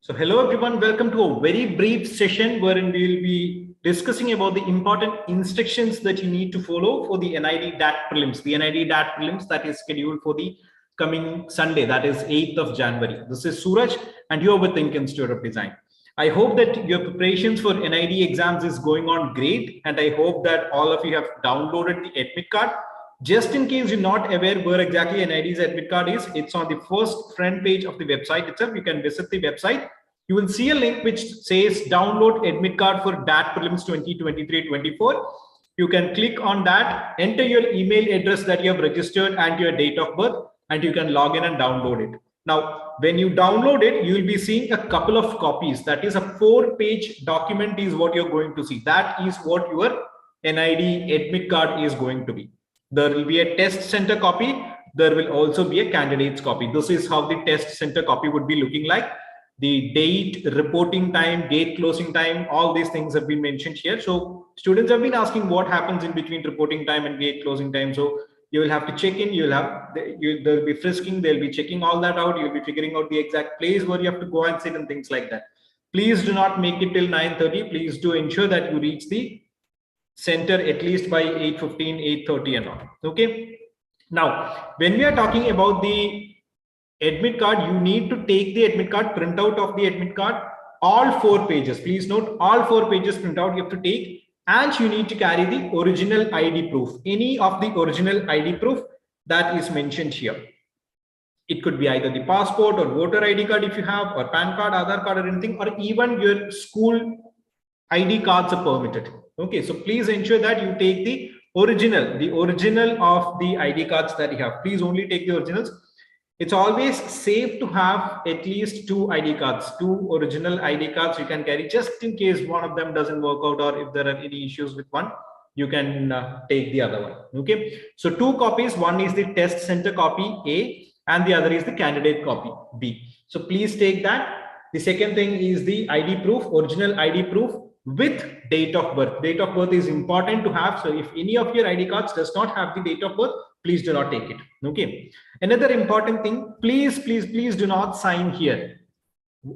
So hello everyone, welcome to a very brief session wherein we will be discussing about the important instructions that you need to follow for the NID DAT prelims. The NID DAT prelims that is scheduled for the coming Sunday, that is 8th of January. This is Suraj and you are with THiNC Institute of Design. I hope that your preparations for NID exams is going on great, and I hope that all of you have downloaded the admit card. Just in case you're not aware where exactly NID's admit card is, it's on the first front page of the website itself. You can visit the website. You will see a link which says download admit card for DAT prelims 2023-24. You can click on that, enter your email address that you have registered and your date of birth, and you can log in and download it. Now, when you download it, you will be seeing a couple of copies. That is a 4-page document is what you're going to see. That is what your NID admit card is going to be. There will be a test center copy. There will also be a candidate's copy. This is how the test center copy would be looking like. The date, reporting time, gate closing time, all these things have been mentioned here. So students have been asking what happens in between reporting time and gate closing time. So you will have to check in, there'll be frisking, they'll be checking all that out. You'll be figuring out the exact place where you have to go and sit and things like that. Please do not make it till 9:30. Please do ensure that you reach the center at least by 8:15, 8:30 and all. Okay. Now, when we are talking about the admit card, you need to take the admit card, print out of the admit card, all 4 pages. Please note, all 4 pages print out you have to take, and you need to carry the original ID proof, any of the original ID proof that is mentioned here. It could be either the passport or voter ID card if you have, or PAN card, Aadhaar card or anything, or even your school ID cards are permitted. Okay, so please ensure that you take the original of the ID cards that you have. Please only take the originals. It's always safe to have at least 2 ID cards, 2 original ID cards you can carry, just in case one of them doesn't work out, or if there are any issues with one, you can take the other one. Okay, so 2 copies. One is the test center copy A and the other is the candidate copy B. So please take that. The second thing is the ID proof, original ID proof with date of birth. Date of birth is important to have. So if any of your ID cards does not have the date of birth, please do not take it. Okay. Another important thing, please do not sign here.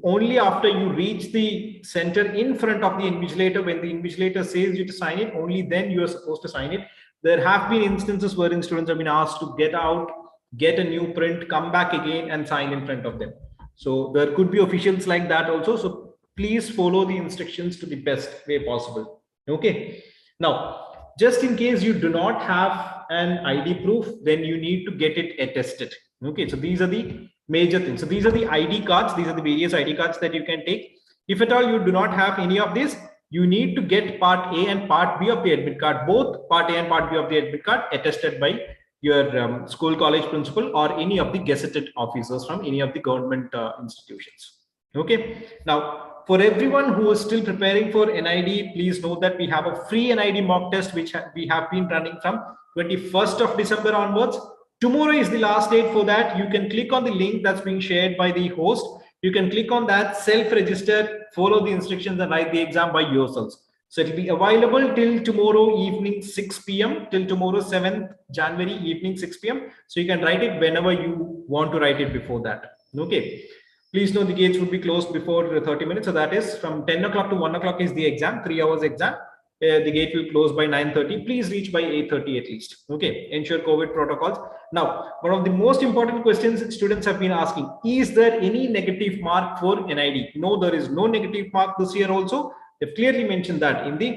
Only after you reach the center in front of the invigilator, when the invigilator says you to sign it, only then you are supposed to sign it. There have been instances wherein students have been asked to get out, get a new print, come back again and sign in front of them. So there could be officials like that also. So please follow the instructions to the best way possible. Okay. Now, just in case you do not have an ID proof, then you need to get it attested. Okay, so these are the major things. So these are the ID cards. These are the various ID cards that you can take. If at all you do not have any of this, you need to get part A and part B of the admit card, both part A and part B of the admit card attested by your school college principal or any of the gazetted officers from any of the government institutions. Okay, now for everyone who is still preparing for NID, please note that we have a free NID mock test which we have been running from 21st of December onwards. Tomorrow is the last date for that. You can click on the link that's being shared by the host. You can click on that, self-register, follow the instructions and write the exam by yourselves. So it will be available till tomorrow evening 6 p.m. till tomorrow 7th January evening 6 p.m. So you can write it whenever you want to write it before that. Okay. Please know the gates would be closed before 30 minutes. So that is from 10 o'clock to 1 o'clock is the exam, 3 hours exam. The gate will close by 9:30. Please reach by 8:30 at least. Okay, ensure COVID protocols. Now, one of the most important questions that students have been asking, is there any negative mark for NID? No, there is no negative mark this year also. They've clearly mentioned that in the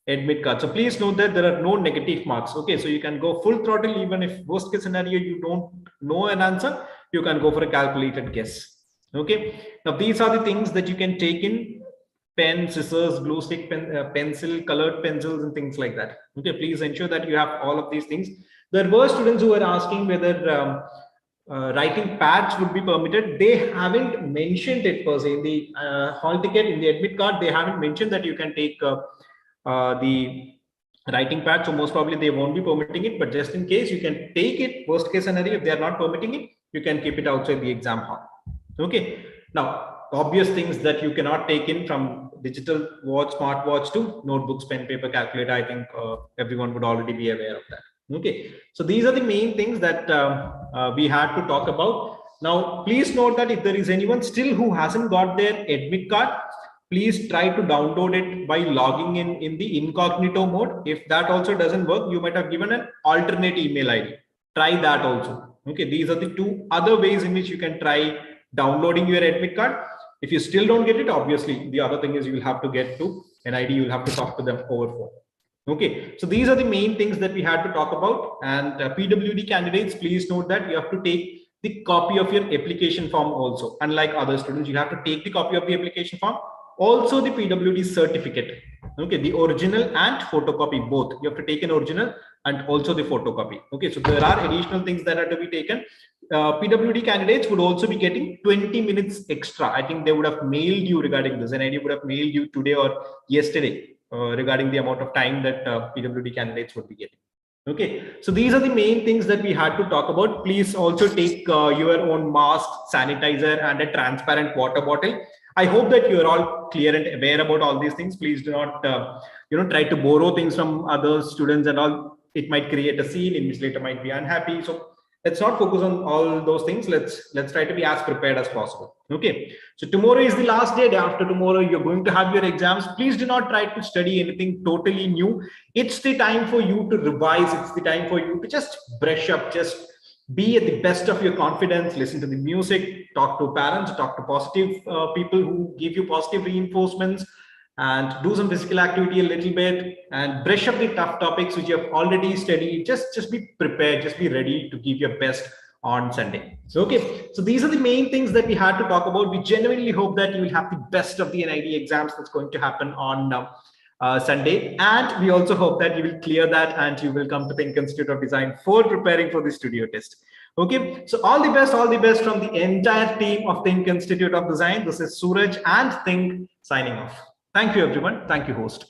admit card. So please note that there are no negative marks. Okay, so you can go full throttle. Even if worst case scenario, you don't know an answer, you can go for a calculated guess. Okay, now these are the things that you can take in: pen, scissors, glue stick, pencil, colored pencils and things like that. Okay, please ensure that you have all of these things. There were students who were asking whether writing pads would be permitted. They haven't mentioned it per se in the hall ticket, in the admit card. They haven't mentioned that you can take the writing pad. So most probably they won't be permitting it, but just in case you can take it. Worst case scenario, if they are not permitting it, you can keep it outside the exam hall. Okay, now obvious things that you cannot take in, from digital watch, smartwatch to notebooks, pen, paper, calculator. I think everyone would already be aware of that. Okay, so these are the main things that we had to talk about. Now, please note that if there is anyone still who hasn't got their admit card, please try to download it by logging in the incognito mode. If that also doesn't work, you might have given an alternate email ID. Try that also. Okay, these are the two other ways in which you can try downloading your admit card. If you still don't get it, obviously the other thing is you will have to get to NID, you'll have to talk to them over phone. Okay, so these are the main things that we had to talk about. And PWD candidates, please note that you have to take the copy of your application form also. Unlike other students, you have to take the copy of the application form, also the PWD certificate. Okay, the original and photocopy both. You have to take an original and also the photocopy. Okay, so there are additional things that are to be taken. PWD candidates would also be getting 20 minutes extra. I think they would have mailed you regarding this, and NID would have mailed you today or yesterday regarding the amount of time that PWD candidates would be getting. Okay, so these are the main things that we had to talk about. Please also take your own mask, sanitizer, and a transparent water bottle. I hope that you are all clear and aware about all these things. Please do not, try to borrow things from other students and all. It might create a scene in which later might be unhappy. So let's not focus on all those things. Let's try to be as prepared as possible. Okay, so tomorrow is the last day. After tomorrow you're going to have your exams. Please do not try to study anything totally new. It's the time for you to revise. It's the time for you to just brush up, just be at the best of your confidence, listen to the music, talk to parents, talk to positive people who give you positive reinforcements, and do some physical activity a little bit, and brush up the tough topics which you have already studied. Just be prepared, just be ready to give your best on Sunday. So, okay, so these are the main things that we had to talk about. We genuinely hope that you will have the best of the NID exams that's going to happen on Sunday. And we also hope that you will clear that and you will come to THiNC Institute of Design for preparing for the studio test. Okay, so all the best from the entire team of THiNC Institute of Design. This is Suraj and THiNC signing off. Thank you, everyone. Thank you, host.